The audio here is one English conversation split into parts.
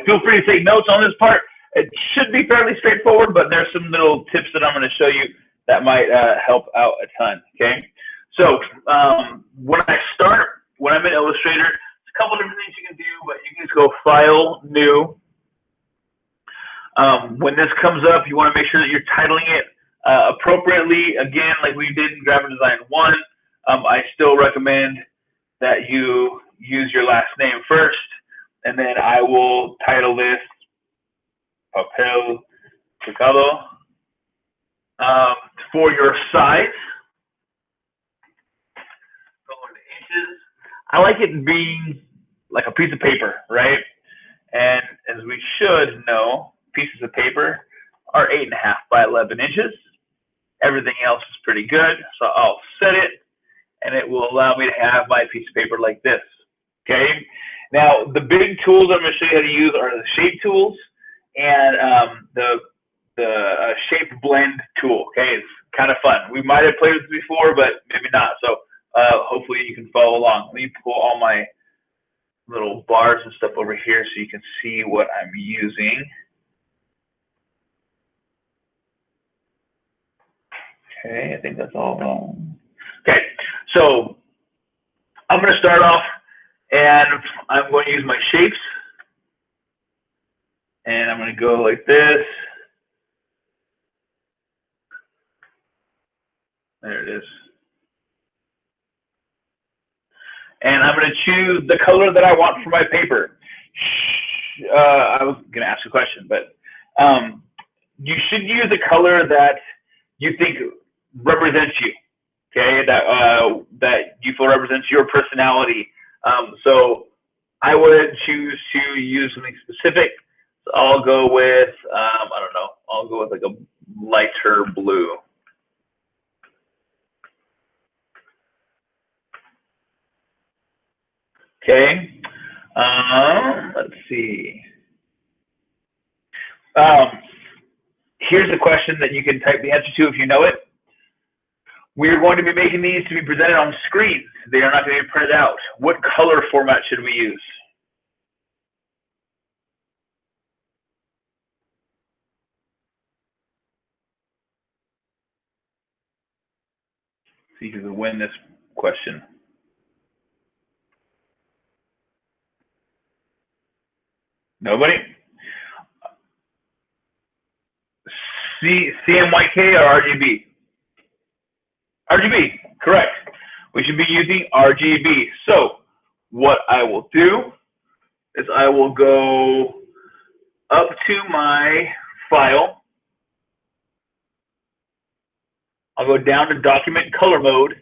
Feel free to take notes on this part. It should be fairly straightforward, but there's some little tips that I'm going to show you that might help out a ton. Okay, so when I start, when I'm in Illustrator, there's a couple different things you can do, but you can just go File, New. When this comes up, you want to make sure that you're titling it appropriately. Again, like we did in Graphic Design 1, I still recommend that you use your last name first, and then I will title this Papel Picado. For your size, going to inches. I like it being like a piece of paper, right? And as we should know, pieces of paper are 8.5 by 11 inches. Everything else is pretty good, so I'll set it, and it will allow me to have my piece of paper like this. Okay. Now the big tools I'm going to show you how to use are the shape tools and the shape blend tool. Okay, it's kind of fun. We might have played with this before, but maybe not. So hopefully you can follow along. Let me pull all my little bars and stuff over here so you can see what I'm using. Okay, I think that's all wrong. Okay, so I'm going to start off, and I'm going to use my shapes, and I'm going to go like this. There it is. And I'm going to choose the color that I want for my paper. I was going to ask a question, but you should use a color that you think represents you, okay? That you feel represents your personality. So I would choose to use something specific. So I'll go with, I don't know, I'll go with like a lighter blue. Okay, let's see. Here's a question that you can type the answer to if you know it. We're going to be making these to be presented on screens. They are not going to be printed out. What color format should we use? See who can win this question. Nobody? CMYK or RGB? RGB, correct. We should be using RGB. So what I will do is I will go up to my file. I'll go down to document color mode.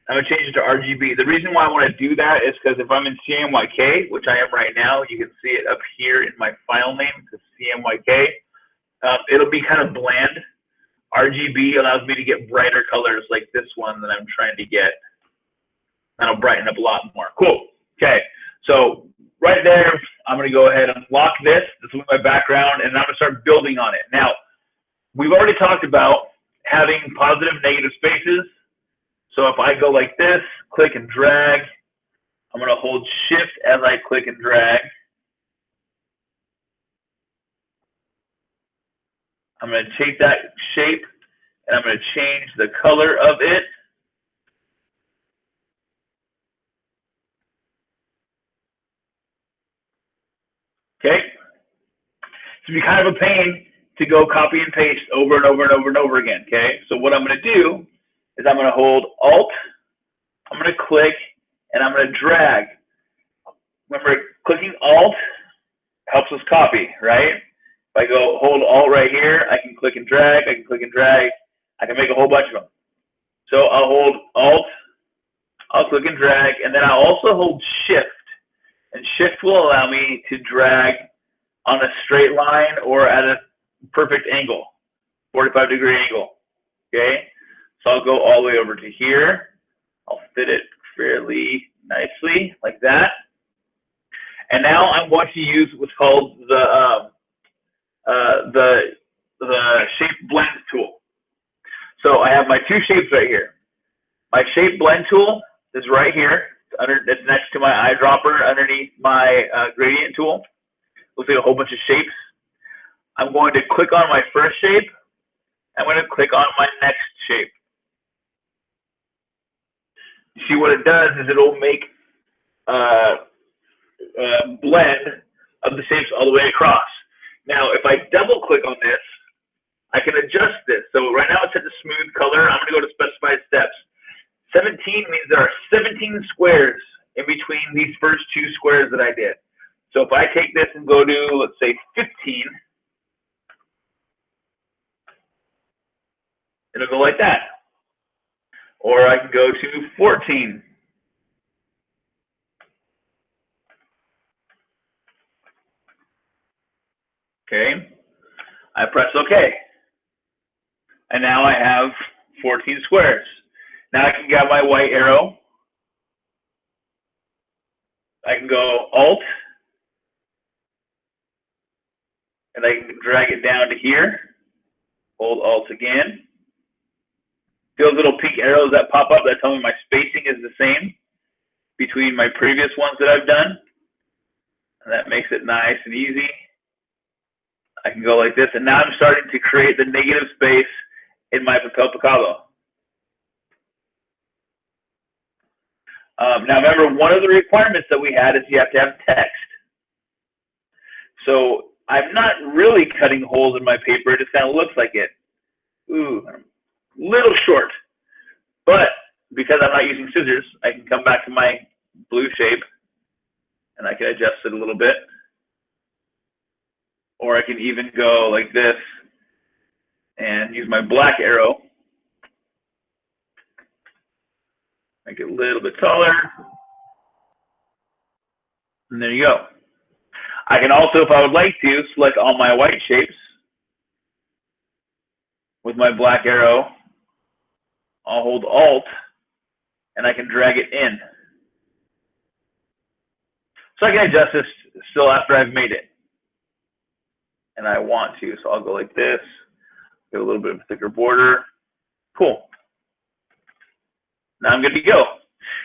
I'm going to change it to RGB. The reason why I want to do that is because if I'm in CMYK, which I am right now, you can see it up here in my file name, it's CMYK. It'll be kind of bland. RGB allows me to get brighter colors like this one that I'm trying to get. That'll brighten up a lot more. Cool. Okay. So right there, I'm going to go ahead and lock this. This is my background, and I'm going to start building on it. Now, we've already talked about having positive, negative spaces. So if I go like this, click and drag, I'm going to hold Shift as I click and drag. I'm going to take that shape and I'm going to change the color of it. Okay. It's going to be kind of a pain to go copy and paste over and over and over and over again. Okay. So what I'm going to do is I'm going to hold Alt, I'm going to click, and I'm going to drag. Remember, clicking Alt helps us copy, right? If I go hold Alt right here, I can click and drag, I can click and drag, I can make a whole bunch of them. So I'll hold Alt, I'll click and drag, and then I'll also hold Shift. And Shift will allow me to drag on a straight line or at a perfect angle, 45-degree angle, okay? So I'll go all the way over to here. I'll fit it fairly nicely like that. And now I'm going to use what's called the shape blend tool. So I have my two shapes right here. My shape blend tool is right here. It's next to my eyedropper underneath my gradient tool. looks like a whole bunch of shapes. I'm going to click on my first shape. I'm going to click on my next shape. You see what it does is it'll make a blend of the shapes all the way across. Now, if I double click on this, I can adjust this. So right now it's set to smooth color. I'm going to go to specified steps. 17 means there are 17 squares in between these first two squares that I did. So if I take this and go to, let's say, 15, it'll go like that. Or I can go to 14. Okay, I press OK. And now I have 14 squares. Now I can grab my white arrow. I can go Alt, and I can drag it down to here. Hold Alt again. See those little pink arrows that pop up that tell me my spacing is the same between my previous ones that I've done. And that makes it nice and easy. I can go like this, and now I'm starting to create the negative space in my Papel Picado. Now remember, one of the requirements that we had is you have to have text. So I'm not really cutting holes in my paper, it just kind of looks like it. Ooh, little short. But because I'm not using scissors, I can come back to my blue shape and I can adjust it a little bit. Or I can even go like this and use my black arrow. Make it a little bit taller. And there you go. I can also, if I would like to, select all my white shapes with my black arrow. I'll hold Alt and I can drag it in. So I can adjust this still after I've made it. And I want to, so I'll go like this, get a little bit of a thicker border. Cool. Now I'm good to go.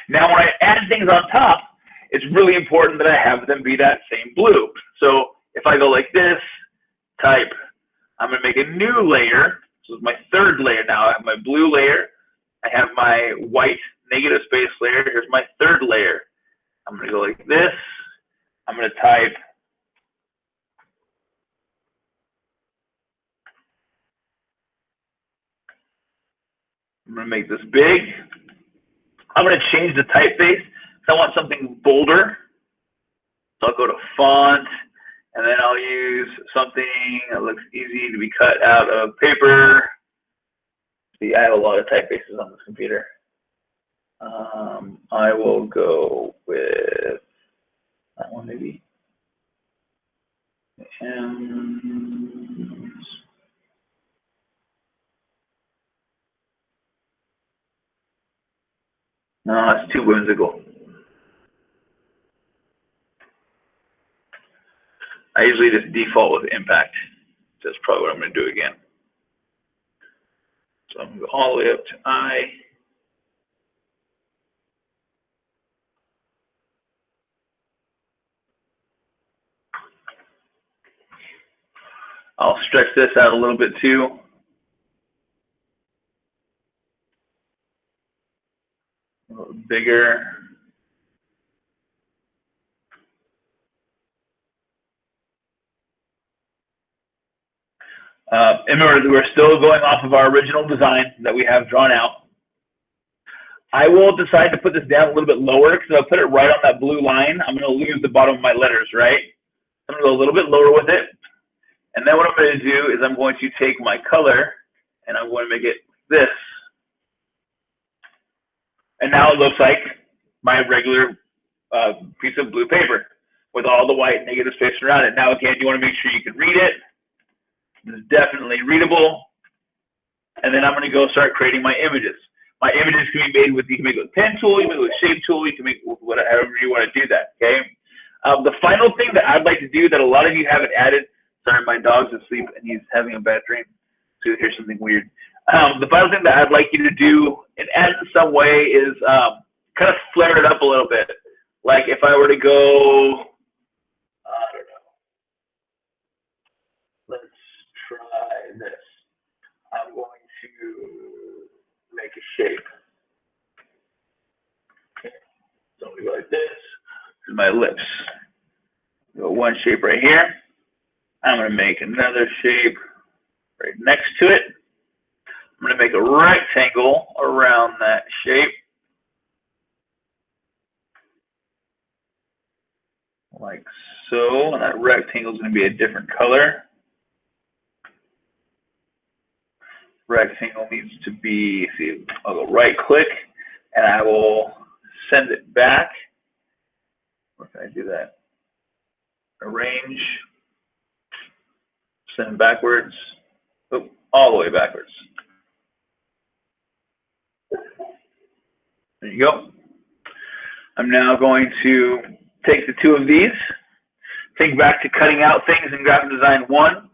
Now when I add things on top, it's really important that I have them be that same blue. So if I go like this, type, I'm going to make a new layer. This is my third layer now. I have my blue layer. I have my white negative space layer. Here's my third layer. I'm going to go like this. I'm going to type I'm going to make this big. I'm going to change the typeface. I want something bolder. So I'll go to font, and then I'll use something that looks easy to be cut out of paper. See, I have a lot of typefaces on this computer. I will go with that one maybe. No, it's too whimsical. I usually just default with impact. That's probably what I'm going to do again. So I'm going to go all the way up to I. I'll stretch this out a little bit too. A little bigger. And remember, we're still going off of our original design that we have drawn out. I will decide to put this down a little bit lower because if I put it right on that blue line, I'm going to lose the bottom of my letters, right? I'm going to go a little bit lower with it. And then what I'm going to do is I'm going to take my color and I'm going to make it this. And now it looks like my regular piece of blue paper with all the white negative space around it. Now, again, you want to make sure you can read it. It's definitely readable. And then I'm going to go start creating my images. My images can be made with, you can make it with pen tool, you can make it with shape tool, you can make it with whatever you want to do that, okay? The final thing that I'd like to do that a lot of you haven't added, sorry, my dog's asleep and he's having a bad dream, so here's something weird. The final thing that I'd like you to do and add in some way is kind of flare it up a little bit. Like if I were to go, I don't know, my ellipse. Go one shape right here. I'm going to make another shape right next to it. I'm going to make a rectangle around that shape. Like so, and that rectangle is going to be a different color. Rectangle needs to be, see, I'll go right click, and I will send it back. Where can I do that? Arrange, send backwards, oh, all the way backwards. There you go. I'm now going to take the two of these, think back to cutting out things in graphic design 1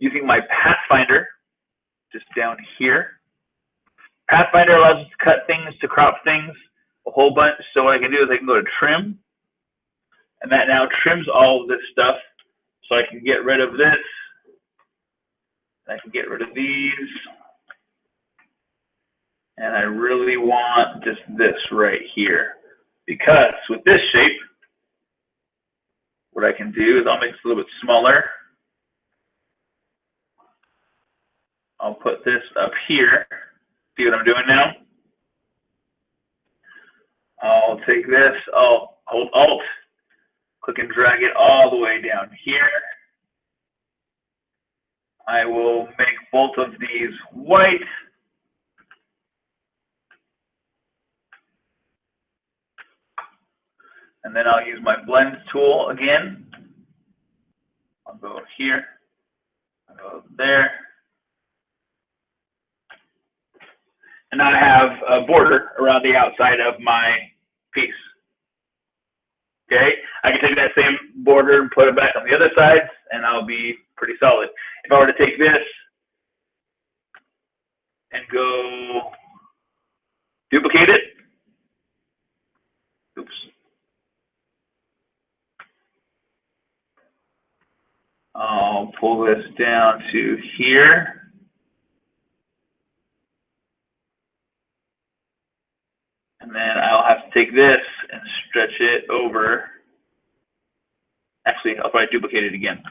using my Pathfinder, just down here. Pathfinder allows us to cut things, to crop things, a whole bunch. So what I can do is I can go to trim, and that now trims all of this stuff. So I can get rid of this, and I can get rid of these. And I really want just this right here. Because with this shape, what I can do is I'll make this a little bit smaller. I'll put this up here. See what I'm doing now? I'll take this, I'll hold Alt, click and drag it all the way down here. I will make both of these white. And then I'll use my blend tool again. I'll go here, I'll go there. And now I have a border around the outside of my piece. Okay, I can take that same border and put it back on the other side, and I'll be pretty solid. If I were to take this and go duplicate it, oops. I'll pull this down to here. And then I'll have to take this and stretch it over. Actually, I'll probably duplicate it again.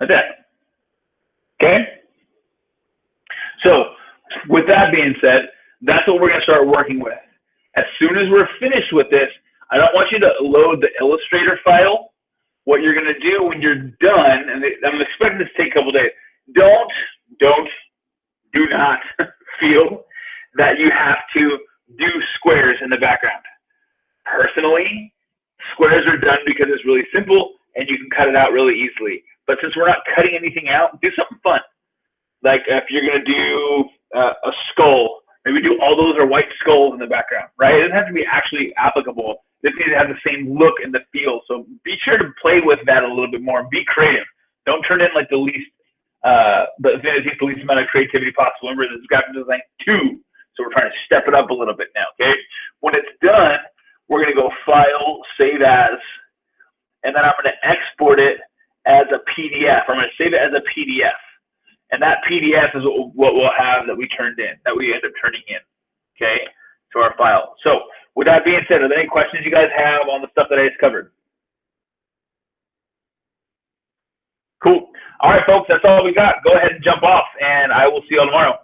Like that. Okay? So, with that being said, that's what we're going to start working with. As soon as we're finished with this, I don't want you to load the Illustrator file. What you're going to do when you're done, and I'm expecting this to take a couple days, do not feel that you have to do squares in the background. Personally, squares are done because it's really simple and you can cut it out really easily. But since we're not cutting anything out, do something fun. Like if you're going to do a skull, maybe do all those are white skulls in the background, right? It doesn't have to be actually applicable. This needs to have the same look and the feel. So be sure to play with that a little bit more and be creative. Don't turn in like the least amount of creativity possible. Remember, this is graphic design 2, so we're trying to step it up a little bit now, okay? When it's done, we're going to go File, Save As, and then I'm going to export it as a PDF. I'm going to save it as a PDF. And that PDF is what we'll have that we turned in, that we end up turning in, okay, to our file. So with that being said, are there any questions you guys have on the stuff that I just covered? Cool. All right, folks, that's all we got. Go ahead and jump off, and I will see you all tomorrow.